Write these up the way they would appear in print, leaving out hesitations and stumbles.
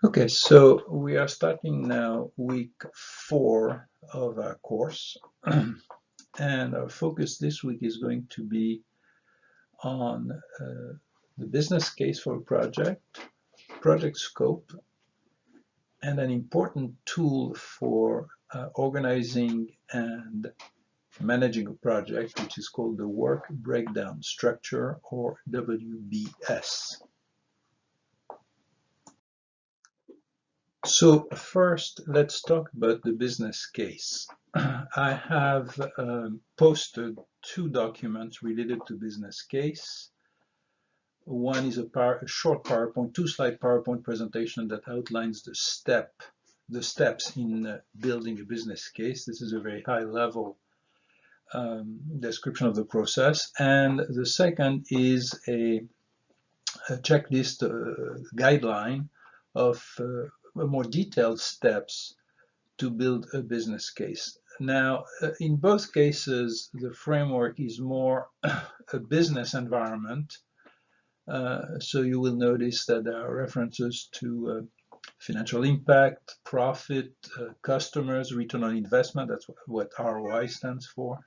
Okay, so we are starting now week 4 of our course, and our focus this week is going to be on the business case for a project scope, and an important tool for organizing and managing a project, which is called the Work Breakdown Structure, or WBS. So first, let's talk about the business case. I have posted 2 documents related to business case. One is a short PowerPoint, 2-slide PowerPoint presentation that outlines the steps in building a business case. This is a very high level description of the process. And the second is a checklist guideline of more detailed steps to build a business case. Now, in both cases, the framework is more a business environment. So you will notice that there are references to financial impact, profit, customers, return on investment. That's what ROI stands for.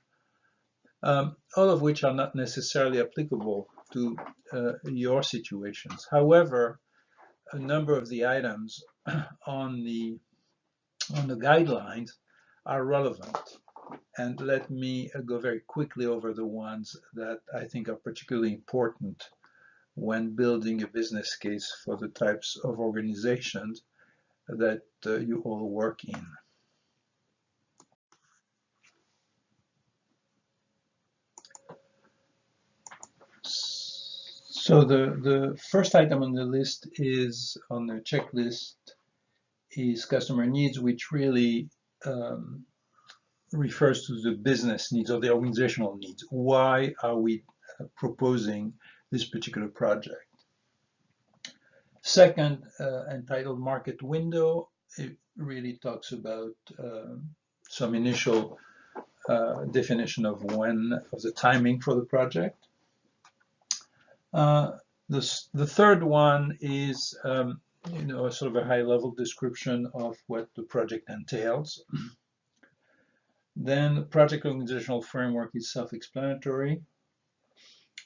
All of which are not necessarily applicable to your situations. However, a number of the items on the guidelines are relevant. And let me go very quickly over the ones that I think are particularly important when building a business case for the types of organizations that you all work in. So the first item on the list is on the checklist is customer needs, which really refers to the business needs or the organizational needs. Why are we proposing this particular project? Second, entitled Market Window, it really talks about some initial definition of the timing for the project. The third one is a sort of a high-level description of what the project entails. Then the project organizational framework is self-explanatory.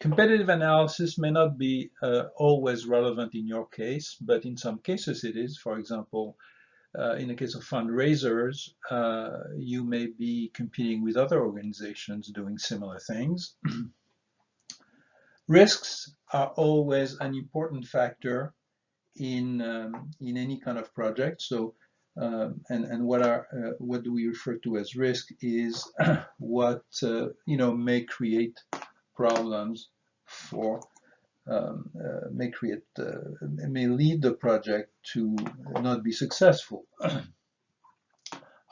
Competitive analysis may not be always relevant in your case, but in some cases it is. For example, in the case of fundraisers, you may be competing with other organizations doing similar things. Risks are always an important factor in any kind of project. So, and what do we refer to as risk is what may create problems for may lead the project to not be successful.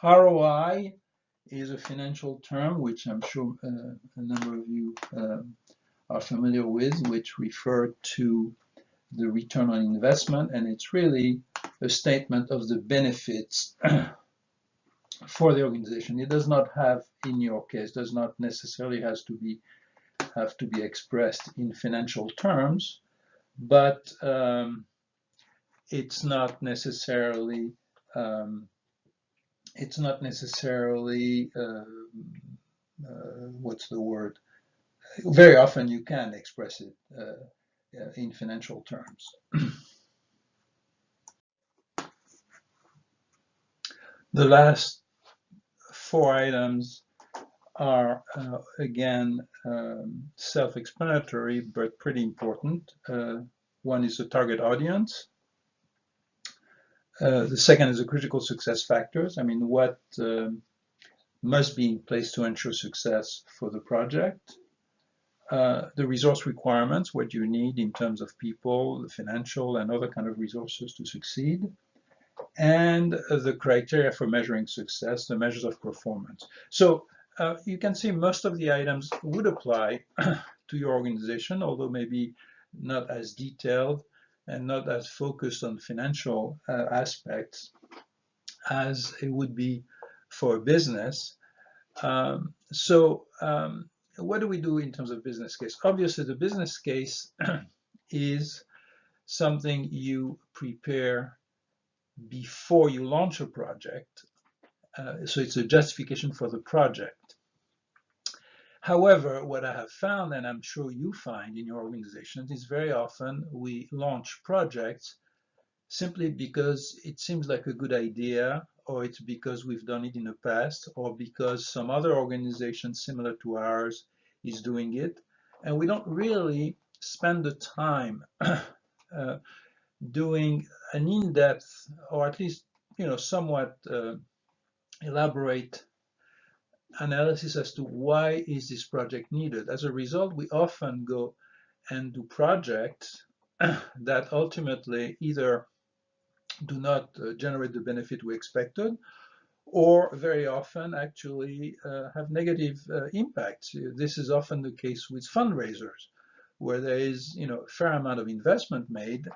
ROI is a financial term which I'm sure a number of you are familiar with, which refer to the return on investment, and it's really a statement of the benefits for the organization. It does not have, in your case, does not necessarily have to be expressed in financial terms, but it's not necessarily what's the word? Very often you can express it in financial terms. The last 4 items are again self-explanatory but pretty important. One is the target audience. The second is the critical success factors. I mean, what must be in place to ensure success for the project. The resource requirements, what you need in terms of people, the financial and other kind of resources to succeed. And the criteria for measuring success, the measures of performance. So you can see most of the items would apply to your organization, although maybe not as detailed and not as focused on financial aspects as it would be for a business. What do we do in terms of business case? Obviously, the business case is something you prepare before you launch a project. So it's a justification for the project. However, what I have found, and I'm sure you find in your organization, is very often we launch projects simply because it seems like a good idea, or it's because we've done it in the past, or because some other organization similar to ours is doing it. And we don't really spend the time doing an in-depth, or at least, somewhat elaborate analysis as to why is this project needed. As a result, we often go and do projects that ultimately either do not generate the benefit we expected, or very often actually have negative impacts. This is often the case with fundraisers, where there is a fair amount of investment made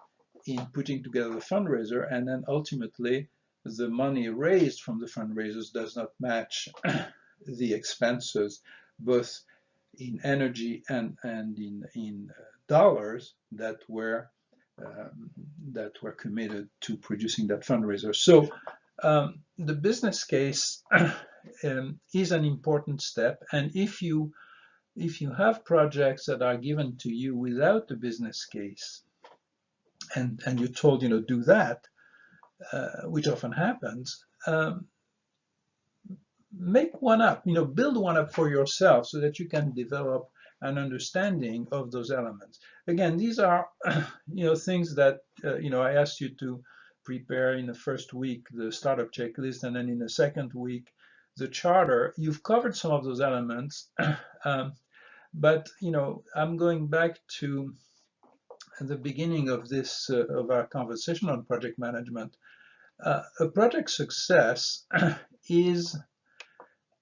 in putting together the fundraiser, and then ultimately the money raised from the fundraisers does not match the expenses, both in energy and in dollars that were committed to producing that fundraiser. So the business case is an important step, and if you have projects that are given to you without the business case, and you're told do that, which often happens, make one up, build one up for yourself so that you can develop an understanding of those elements. Again, these are things that I asked you to prepare in the first week, the startup checklist, and then in the second week the charter. You've covered some of those elements, but I'm going back to the beginning of this of our conversation on project management. A project success is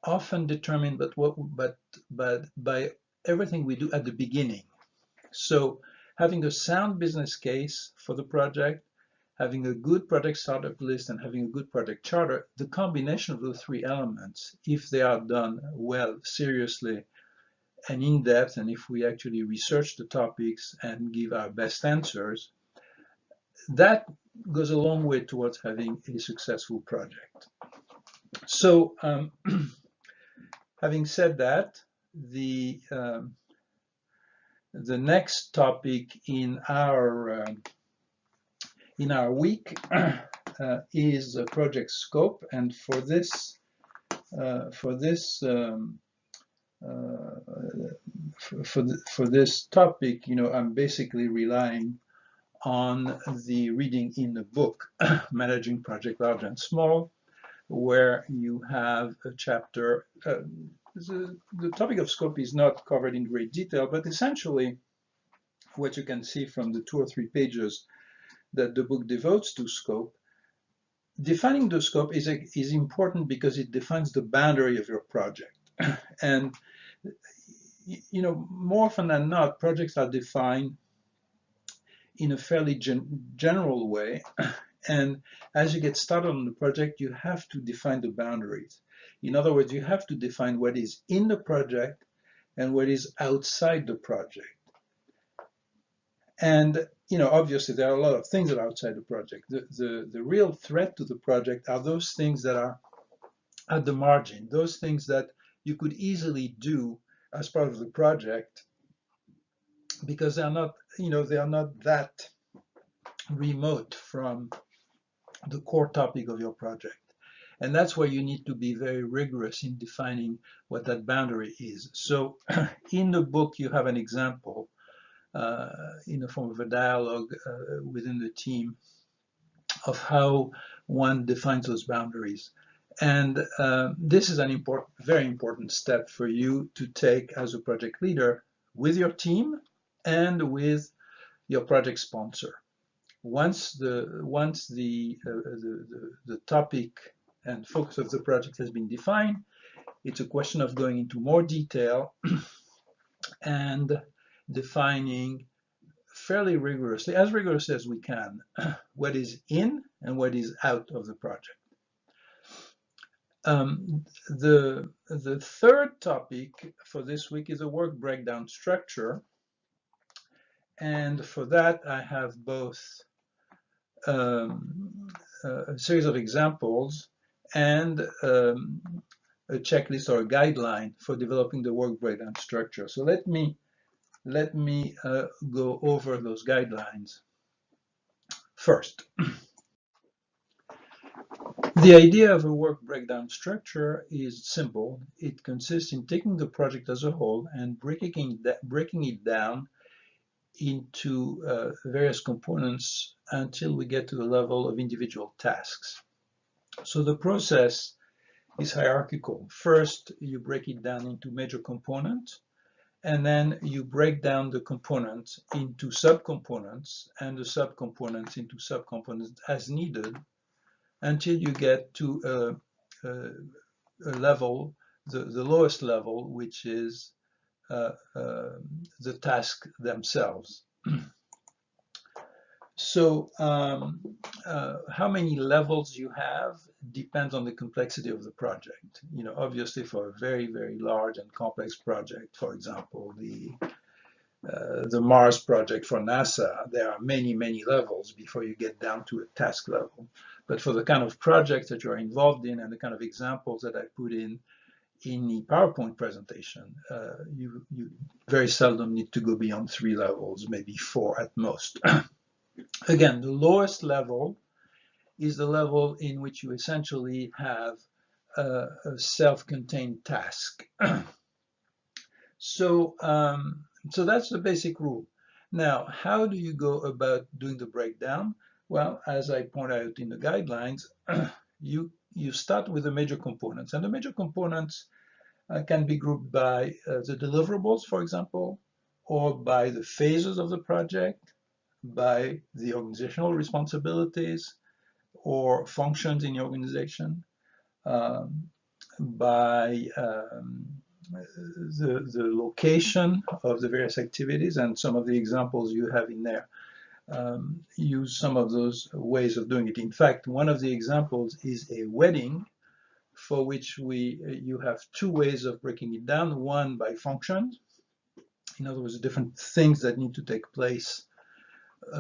often determined but by everything we do at the beginning. So having a sound business case for the project, having a good project startup list, and having a good project charter, the combination of those three elements, if they are done well, seriously, and in depth, and if we actually research the topics and give our best answers, that goes a long way towards having a successful project. So having said that, the next topic in our week is project scope, and for this topic, I'm basically relying on the reading in the book Managing Project Large and Small, where you have a chapter. The topic of scope is not covered in great detail, but essentially what you can see from the 2 or 3 pages that the book devotes to scope, defining the scope is important because it defines the boundary of your project. And more often than not, projects are defined in a fairly general way. And as you get started on the project, you have to define the boundaries. In other words, you have to define what is in the project and what is outside the project. And obviously there are a lot of things that are outside the project. The real threat to the project are those things that are at the margin, those things that you could easily do as part of the project because they are not that remote from the core topic of your project. And that's where you need to be very rigorous in defining what that boundary is. So in the book, you have an example in the form of a dialogue within the team of how one defines those boundaries. And this is an very important step for you to take as a project leader with your team and with your project sponsor. Once the topic and focus of the project has been defined, it's a question of going into more detail and defining fairly rigorously, as rigorously as we can, what is in and what is out of the project. The third topic for this week is a work breakdown structure. And for that, I have both a series of examples and a checklist or a guideline for developing the work breakdown structure. So let me go over those guidelines first. The idea of a work breakdown structure is simple. It consists in taking the project as a whole and breaking it down into various components until we get to the level of individual tasks. So the process is hierarchical. First, you break it down into major components, and then you break down the components into subcomponents and the subcomponents into subcomponents as needed until you get to a level, the lowest level, which is the task themselves. So how many levels you have depends on the complexity of the project. You know, obviously for a very, very large and complex project, for example, the Mars project for NASA, there are many, many levels before you get down to a task level. But for the kind of projects that you're involved in and the kind of examples that I put in the PowerPoint presentation, you very seldom need to go beyond 3 levels, maybe 4 at most. Again, the lowest level is the level in which you essentially have a self-contained task. So that's the basic rule. Now, how do you go about doing the breakdown? Well, as I point out in the guidelines, you start with the major components, and the major components can be grouped by the deliverables, for example, or by the phases of the project, by the organizational responsibilities or functions in your organization, by the location of the various activities, and some of the examples you have in there use some of those ways of doing it. In fact, one of the examples is a wedding, for which you have 2 ways of breaking it down. One by functions, in other words, different things that need to take place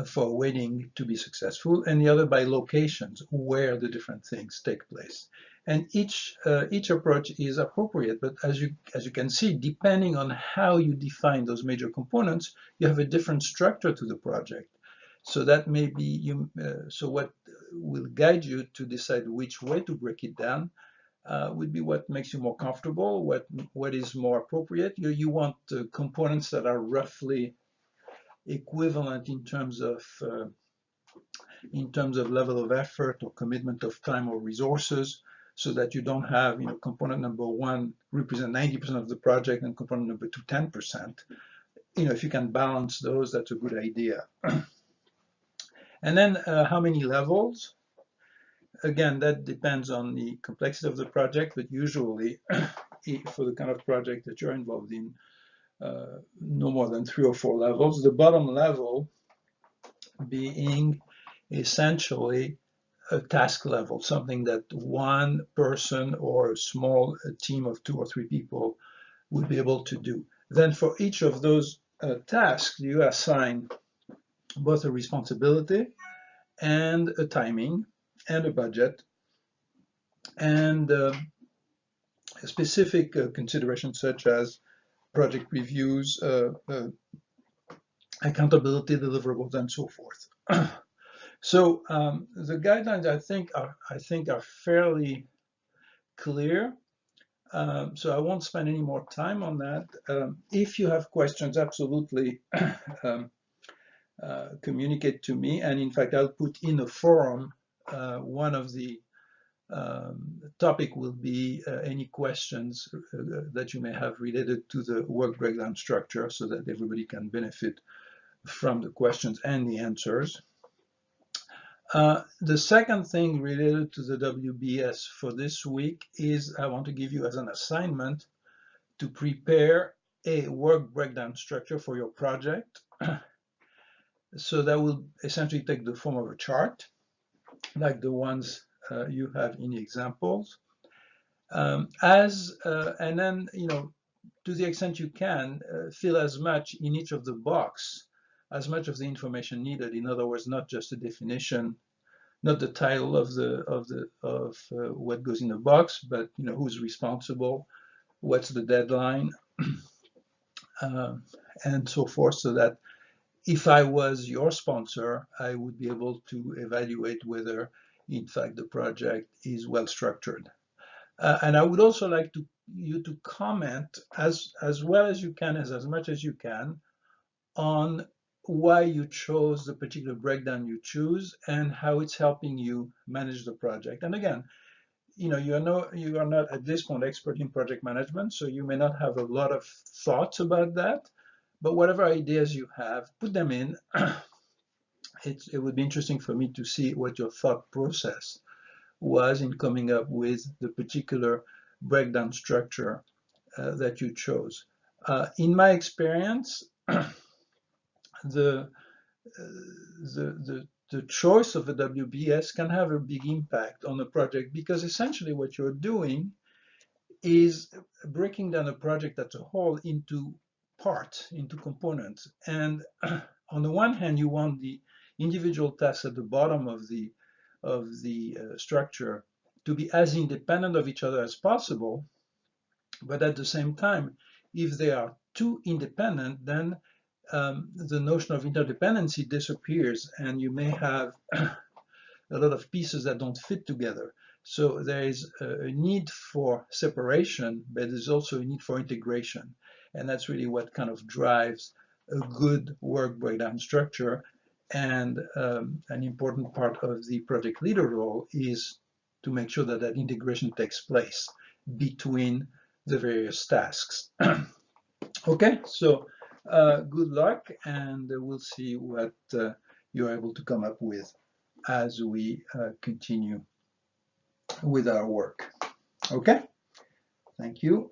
for a wedding to be successful, and the other by locations, where the different things take place. And each approach is appropriate, but as you can see, depending on how you define those major components, you have a different structure to the project. So that may be so what will guide you to decide which way to break it down would be what makes you more comfortable, what is more appropriate. You want components that are roughly equivalent in terms of level of effort or commitment of time or resources, so that you don't have, component number 1 represent 90% of the project and component number 2 10%. If you can balance those, that's a good idea. And then how many levels? Again, that depends on the complexity of the project, but usually for the kind of project that you're involved in, no more than 3 or 4 levels. The bottom level being essentially a task level, something that one person or a small team of 2 or 3 people would be able to do. Then for each of those tasks, you assign both a responsibility and a timing and a budget and specific considerations such as project reviews, accountability, deliverables, and so forth. So the guidelines, I think are fairly clear. So I won't spend any more time on that. If you have questions, absolutely communicate to me. And in fact, I'll put in a forum. One of the topic will be any questions that you may have related to the work breakdown structure, so that everybody can benefit from the questions and the answers. The second thing related to the WBS for this week is I want to give you as an assignment to prepare a work breakdown structure for your project. So that will essentially take the form of a chart, like the ones you have in the examples. And then, to the extent you can, fill as much in each of the box, as much of the information needed. In other words, not just a definition, not the title of what goes in the box, but who's responsible, what's the deadline, and so forth, so that if I was your sponsor, I would be able to evaluate whether, in fact, the project is well structured. And I would also like you to comment as well as you can, as much as you can, on why you chose the particular breakdown you choose and how it's helping you manage the project. And again, you are not at this point expert in project management, so you may not have a lot of thoughts about that. But whatever ideas you have, put them in. It would be interesting for me to see what your thought process was in coming up with the particular breakdown structure that you chose. In my experience, the, the choice of a WBS can have a big impact on a project, because essentially what you're doing is breaking down a project as a whole into parts, into components. And on the one hand, you want the individual tasks at the bottom of the structure to be as independent of each other as possible. But at the same time, if they are too independent, then the notion of interdependency disappears, and you may have a lot of pieces that don't fit together. So there is a need for separation, but there's also a need for integration. And that's really what kind of drives a good work breakdown structure. And an important part of the project leader role is to make sure that that integration takes place between the various tasks. Okay, so good luck, and we'll see what you're able to come up with as we continue with our work. Okay, thank you.